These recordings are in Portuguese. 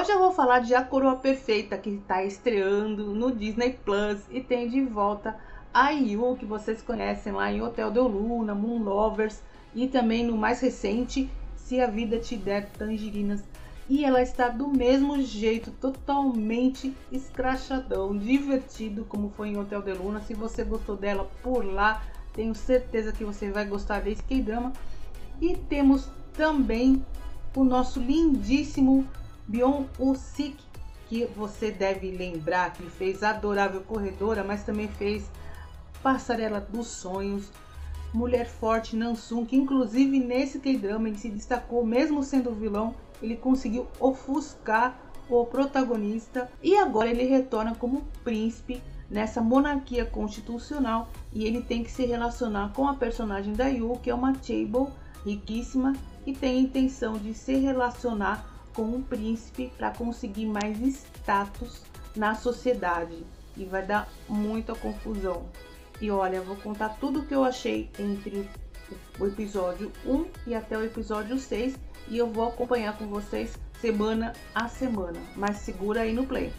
Hoje eu vou falar de A Coroa Perfeita, que está estreando no Disney Plus e tem de volta a IU, que vocês conhecem lá em Hotel Del Luna, Moon Lovers e também no mais recente, Se a Vida Te Der Tangerinas. E ela está do mesmo jeito, totalmente escrachadão, divertido, como foi em Hotel Del Luna. Se você gostou dela por lá, tenho certeza que você vai gostar desse K-drama. E temos também o nosso lindíssimo Byung-Woo-sik, que você deve lembrar que fez Adorável Corredora, mas também fez Passarela dos Sonhos, Mulher Forte Nansung, que inclusive nesse K-drama ele se destacou, mesmo sendo vilão, ele conseguiu ofuscar o protagonista e agora ele retorna como príncipe nessa monarquia constitucional e ele tem que se relacionar com a personagem da Yu, que é uma chaebol riquíssima e tem a intenção de se relacionar com um príncipe para conseguir mais status na sociedade e vai dar muita confusão. E olha, eu vou contar tudo o que eu achei entre o episódio 1 e até o episódio 6 e eu vou acompanhar com vocês semana a semana, mas segura aí no play.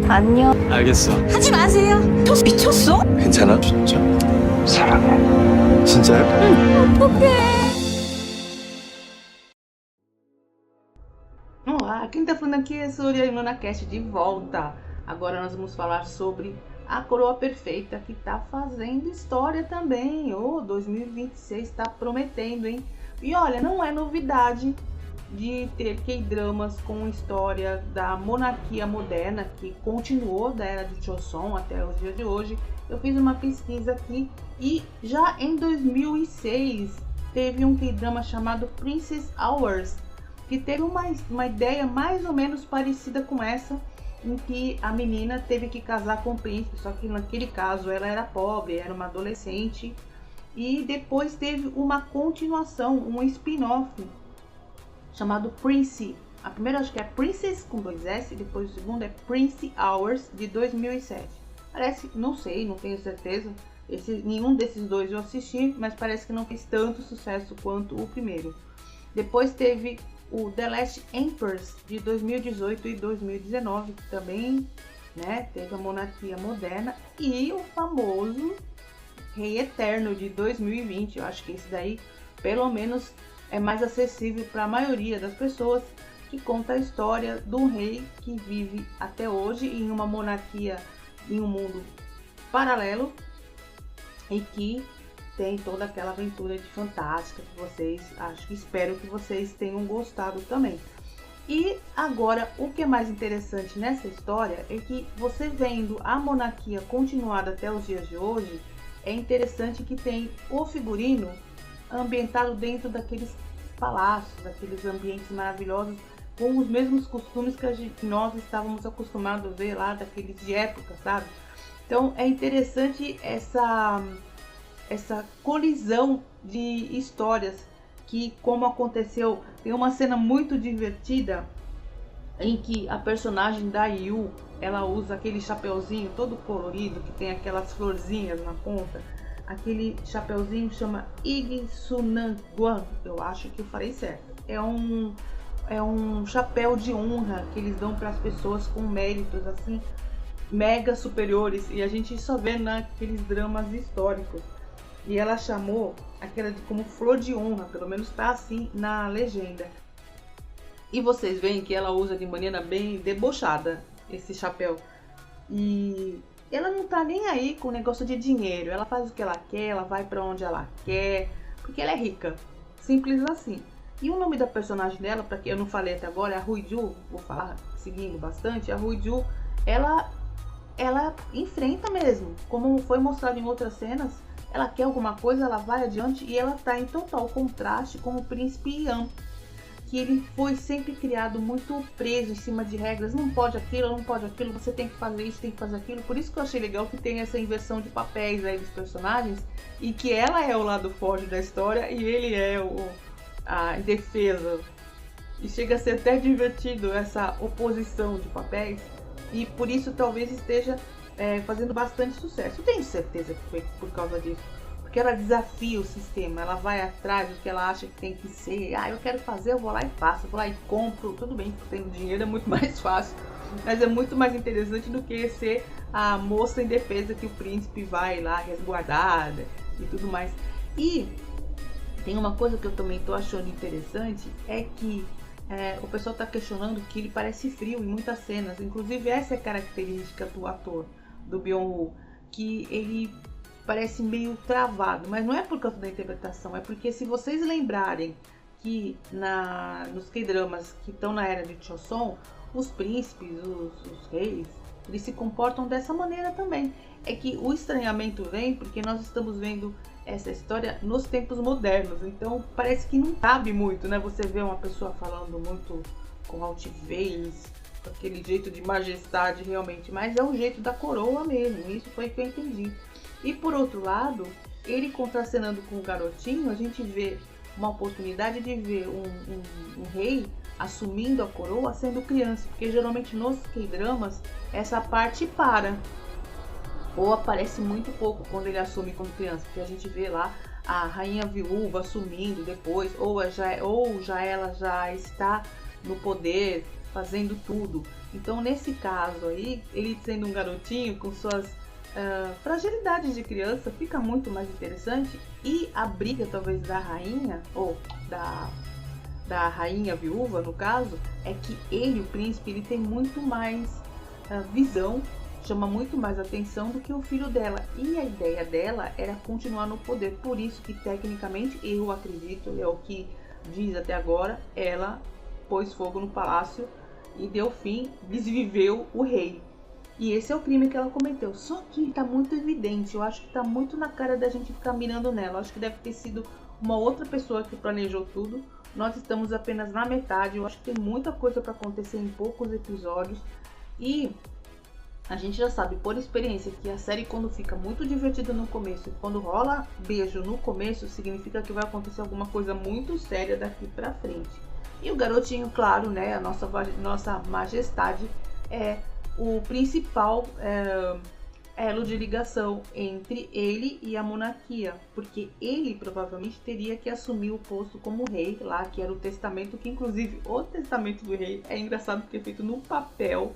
안녕. 알겠어. 하지 마세요. 너 미쳤어? 괜찮아? 진짜. 사랑해. 진짜요? 어떡해. Olá, quem tá falando aqui é Surya e LunaCast de volta. Agora nós vamos falar sobre A Coroa Perfeita, que tá fazendo história também. 2026 tá prometendo, hein? E olha, não é novidade de ter K-dramas com história da monarquia moderna, que continuou da era de Joseon até os dias de hoje. Eu fiz uma pesquisa aqui e já em 2006 teve um K-drama chamado Princess Hours, que teve uma ideia mais ou menos parecida com essa, em que a menina teve que casar com o príncipe, só que naquele caso ela era pobre, era uma adolescente, e depois teve uma continuação, um spin-off chamado Prince. A primeira acho que é Princess com 2 S, depois o segundo é Prince Hours, de 2007. Parece, não sei, não tenho certeza, nenhum desses dois eu assisti, mas parece que não fez tanto sucesso quanto o primeiro. Depois teve o The Last Empress, de 2018 e 2019, que também, né, teve a monarquia moderna, e o famoso Rei Eterno, de 2020. Eu acho que esse daí, pelo menos, é mais acessível para a maioria das pessoas, que conta a história de um rei que vive até hoje em uma monarquia, em um mundo paralelo, e que tem toda aquela aventura de fantástica que vocês, espero que vocês tenham gostado também. E agora, o que é mais interessante nessa história é que você vendo a monarquia continuada até os dias de hoje, é interessante que tem o figurino ambientado dentro daqueles palácios, daqueles ambientes maravilhosos, com os mesmos costumes que nós estávamos acostumados a ver lá, daqueles de época, sabe? Então é interessante essa colisão de histórias, que como aconteceu, tem uma cena muito divertida em que a personagem da Yu, ela usa aquele chapeuzinho todo colorido, que tem aquelas florzinhas na ponta. Aquele chapeuzinho chama Igsunangwan, eu acho que eu falei certo. É um chapéu de honra que eles dão para as pessoas com méritos assim mega superiores, e a gente só vê naqueles dramas históricos. E ela chamou aquela de como flor de honra, pelo menos tá assim na legenda. E vocês veem que ela usa de maneira bem debochada esse chapéu. E ela não tá nem aí com o negócio de dinheiro. Ela faz o que ela quer, ela vai pra onde ela quer, porque ela é rica. Simples assim. E o nome da personagem dela, para que eu não falei até agora, é a Ruiju. Vou falar seguindo bastante. A Ruiju, ela enfrenta mesmo, como foi mostrado em outras cenas. Ela quer alguma coisa, ela vai adiante, e ela tá em total contraste com o príncipe Yan, que ele foi sempre criado muito preso em cima de regras. Não pode aquilo, não pode aquilo, você tem que fazer isso, tem que fazer aquilo. Por isso que eu achei legal que tem essa inversão de papéis aí dos personagens, e que ela é o lado forte da história e ele é a defesa. E chega a ser até divertido essa oposição de papéis, e por isso talvez esteja fazendo bastante sucesso. Eu tenho certeza que foi por causa disso, porque ela desafia o sistema, ela vai atrás do que ela acha que tem que ser. Ah, eu quero fazer, eu vou lá e faço, eu vou lá e compro. Tudo bem, tendo dinheiro é muito mais fácil, mas é muito mais interessante do que ser a moça indefesa que o príncipe vai lá resguardada e tudo mais. E tem uma coisa que eu também tô achando interessante, é que o pessoal tá questionando que ele parece frio em muitas cenas. Inclusive essa é a característica do ator, do Byung-woo, que ele parece meio travado, mas não é por causa da interpretação, é porque se vocês lembrarem que nos K-dramas que estão na era de Choson, os príncipes, os reis, eles se comportam dessa maneira também. É que o estranhamento vem porque nós estamos vendo essa história nos tempos modernos, então parece que não cabe muito, né? Você vê uma pessoa falando muito com altivez, com aquele jeito de majestade realmente, mas é o jeito da coroa mesmo, isso foi o que eu entendi. E por outro lado, ele contracenando com o garotinho, a gente vê uma oportunidade de ver um rei assumindo a coroa sendo criança, porque geralmente nos K-dramas essa parte para, ou aparece muito pouco quando ele assume como criança, porque a gente vê lá a rainha viúva assumindo depois, ou já ela já está no poder, fazendo tudo. Então nesse caso aí, ele sendo um garotinho com suas fragilidades de criança, fica muito mais interessante. E a briga talvez da rainha, ou da rainha viúva no caso, é que ele, o príncipe, ele tem muito mais visão, chama muito mais atenção do que o filho dela, e a ideia dela era continuar no poder. Por isso que tecnicamente, eu acredito, é o que diz até agora, ela pôs fogo no palácio e deu fim, desviveu o rei. E esse é o crime que ela cometeu. Só que tá muito evidente, eu acho que tá muito na cara da gente ficar mirando nela. Eu acho que deve ter sido uma outra pessoa que planejou tudo. Nós estamos apenas na metade, eu acho que tem muita coisa para acontecer em poucos episódios. E a gente já sabe por experiência que a série, quando fica muito divertida no começo, quando rola beijo no começo, significa que vai acontecer alguma coisa muito séria daqui pra frente. E o garotinho, claro, né, a nossa majestade, é o principal elo de ligação entre ele e a monarquia, porque ele provavelmente teria que assumir o posto como rei lá, que era o testamento, que inclusive o testamento do rei é engraçado porque é feito no papel.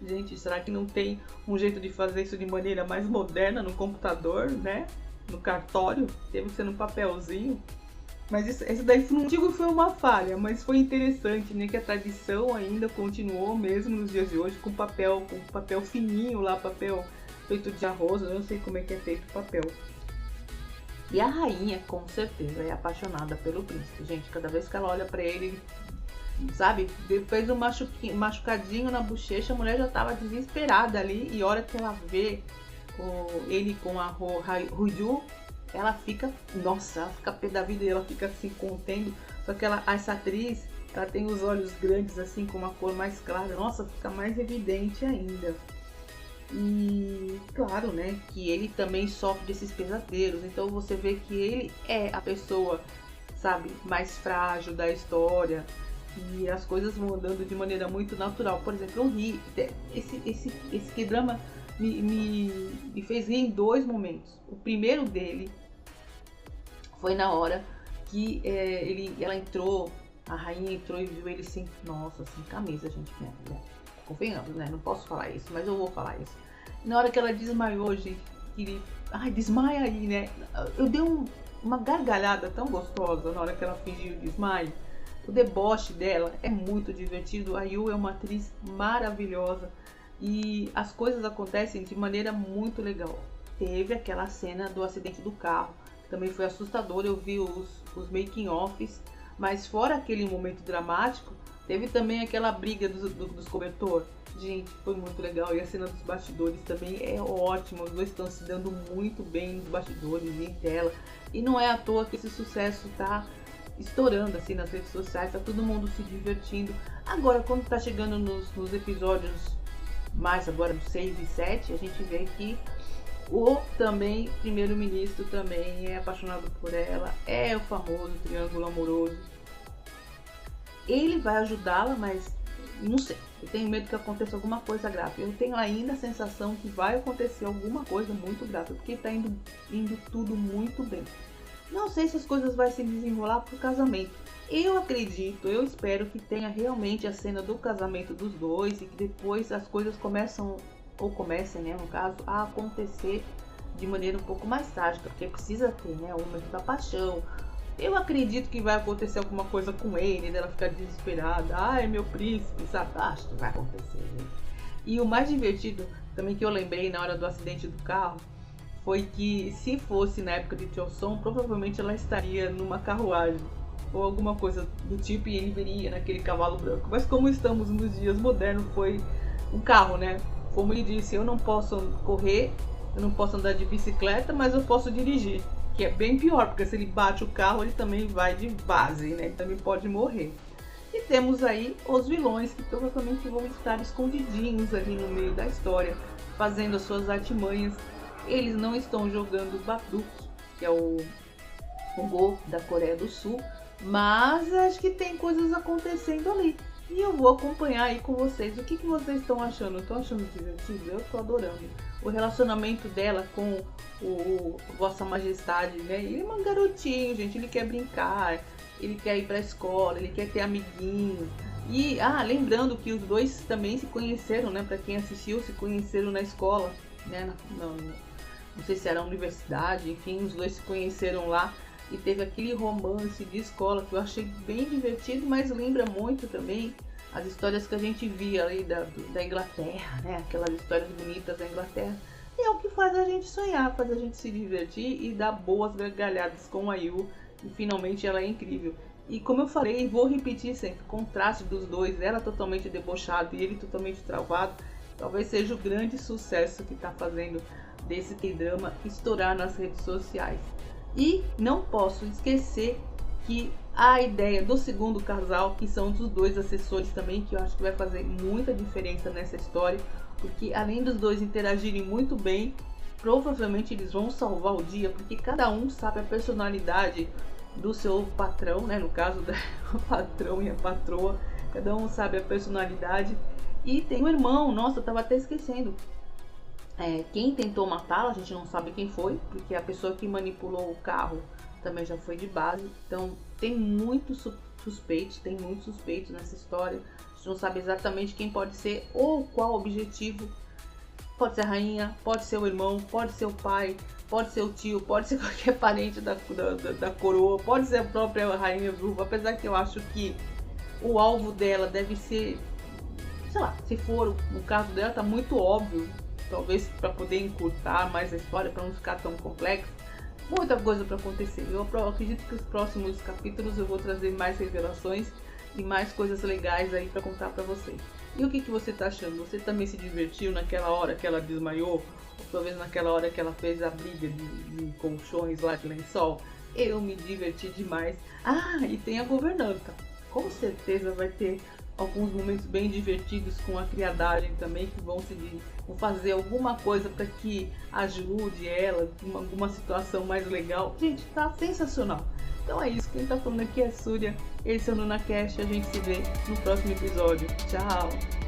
Gente, será que não tem um jeito de fazer isso de maneira mais moderna no computador, né? No cartório? Teve que ser no papelzinho. Mas isso daí, não digo que foi uma falha, mas foi interessante, né? Que a tradição ainda continuou mesmo nos dias de hoje com papel fininho lá, papel feito de arroz, eu não sei como é que é feito o papel. E a rainha, com certeza, é apaixonada pelo príncipe. Gente, cada vez que ela olha pra ele, sabe, fez um machucadinho na bochecha, a mulher já tava desesperada ali. E a hora que ela vê ele com a Ruju, ela fica, nossa, ela fica pé da vida e ela fica assim contendo. Só que essa atriz, ela tem os olhos grandes assim, com uma cor mais clara, nossa, fica mais evidente ainda. E claro, né, que ele também sofre desses pesadelos. Então você vê que ele é a pessoa, sabe, mais frágil da história. E as coisas vão andando de maneira muito natural. Por exemplo, eu ri, esse K-drama me fez rir em dois momentos. O primeiro dele foi na hora que ela entrou, a rainha entrou e viu ele sem, nossa, sem camisa, gente, né? Convenhamos, né? Não posso falar isso, mas eu vou falar isso. Na hora que ela desmaiou, gente, que ele, ai, desmaia aí, né? Eu dei uma gargalhada tão gostosa na hora que ela fingiu desmaio. O deboche dela é muito divertido. A Yu é uma atriz maravilhosa e as coisas acontecem de maneira muito legal. Teve aquela cena do acidente do carro, que também foi assustador. Eu vi os making-offs, mas fora aquele momento dramático, teve também aquela briga dos cobertores. Gente, foi muito legal. E a cena dos bastidores também é ótima. Os dois estão se dando muito bem nos bastidores, em tela. E não é à toa que esse sucesso tá estourando assim nas redes sociais, tá todo mundo se divertindo. Agora, quando tá chegando nos episódios mais agora dos 6 e 7, a gente vê que o também primeiro-ministro também é apaixonado por ela, é o famoso triângulo amoroso. Ele vai ajudá-la, mas não sei, eu tenho medo que aconteça alguma coisa grave. Eu tenho ainda a sensação que vai acontecer alguma coisa muito grave, porque tá indo tudo muito bem. Não sei se as coisas vão se desenrolar pro casamento. Eu acredito, eu espero que tenha realmente a cena do casamento dos dois e que depois as coisas comecem, né, no caso, a acontecer de maneira um pouco mais trágica, porque precisa ter, né, o momento da paixão. Eu acredito que vai acontecer alguma coisa com ele, dela ficar desesperada. Ai, meu príncipe, sabe? Acho que vai acontecer, gente. E o mais divertido também que eu lembrei na hora do acidente do carro foi que, se fosse na época de Joseon, provavelmente ela estaria numa carruagem ou alguma coisa do tipo e ele viria naquele cavalo branco. Mas como estamos nos dias modernos, foi um carro, né? Como ele disse, eu não posso correr, eu não posso andar de bicicleta, mas eu posso dirigir. Que é bem pior, porque se ele bate o carro, ele também vai de base, né? Então ele pode morrer. E temos aí os vilões que provavelmente vão estar escondidinhos ali no meio da história, fazendo as suas artimanhas. Eles não estão jogando Baduk, que é o Go da Coreia do Sul, mas acho que tem coisas acontecendo ali. E eu vou acompanhar aí com vocês. O que vocês estão achando? Eu tô achando divertido? Eu tô adorando. O relacionamento dela com o Vossa Majestade, né? Ele é um garotinho, gente. Ele quer brincar, ele quer ir pra escola, ele quer ter amiguinhos. E, lembrando que os dois também se conheceram, né? Pra quem assistiu, se conheceram na escola, né? Não sei se era a universidade, enfim, os dois se conheceram lá. E teve aquele romance de escola que eu achei bem divertido, mas lembra muito também as histórias que a gente via ali da Inglaterra, né? Aquelas histórias bonitas da Inglaterra. E é o que faz a gente sonhar, faz a gente se divertir e dar boas gargalhadas com a Yu. E finalmente ela é incrível. E como eu falei, vou repetir sempre, o contraste dos dois, ela totalmente debochada e ele totalmente travado, talvez seja o grande sucesso que está fazendo desse K-drama estourar nas redes sociais. E não posso esquecer que a ideia do segundo casal, que são dos dois assessores também, que eu acho que vai fazer muita diferença nessa história, porque além dos dois interagirem muito bem, provavelmente eles vão salvar o dia, porque cada um sabe a personalidade do seu patrão, né? No caso do patrão e a patroa, cada um sabe a personalidade. E tem um irmão, nossa, eu tava até esquecendo. Quem tentou matá-la, a gente não sabe quem foi, porque a pessoa que manipulou o carro também já foi de base. Então tem muitos suspeitos nessa história. A gente não sabe exatamente quem pode ser ou qual o objetivo. Pode ser a rainha, pode ser o irmão, pode ser o pai, pode ser o tio, pode ser qualquer parente da coroa, pode ser a própria rainha viúva. Apesar que eu acho que o alvo dela deve ser, sei lá, se for o caso dela, tá muito óbvio. Talvez para poder encurtar mais a história, para não ficar tão complexa. Muita coisa para acontecer. Eu acredito que os próximos capítulos eu vou trazer mais revelações e mais coisas legais aí para contar para vocês. E o que você tá achando? Você também se divertiu naquela hora que ela desmaiou? Ou talvez naquela hora que ela fez a briga de colchões lá de lençol? Eu me diverti demais. E tem a governanta. Com certeza vai ter alguns momentos bem divertidos com a criadagem também, que vão fazer alguma coisa para que ajude ela em alguma situação mais legal. Gente, tá sensacional. Então é isso, quem tá falando aqui é Surya, esse é o NunaCast, a gente se vê no próximo episódio. Tchau!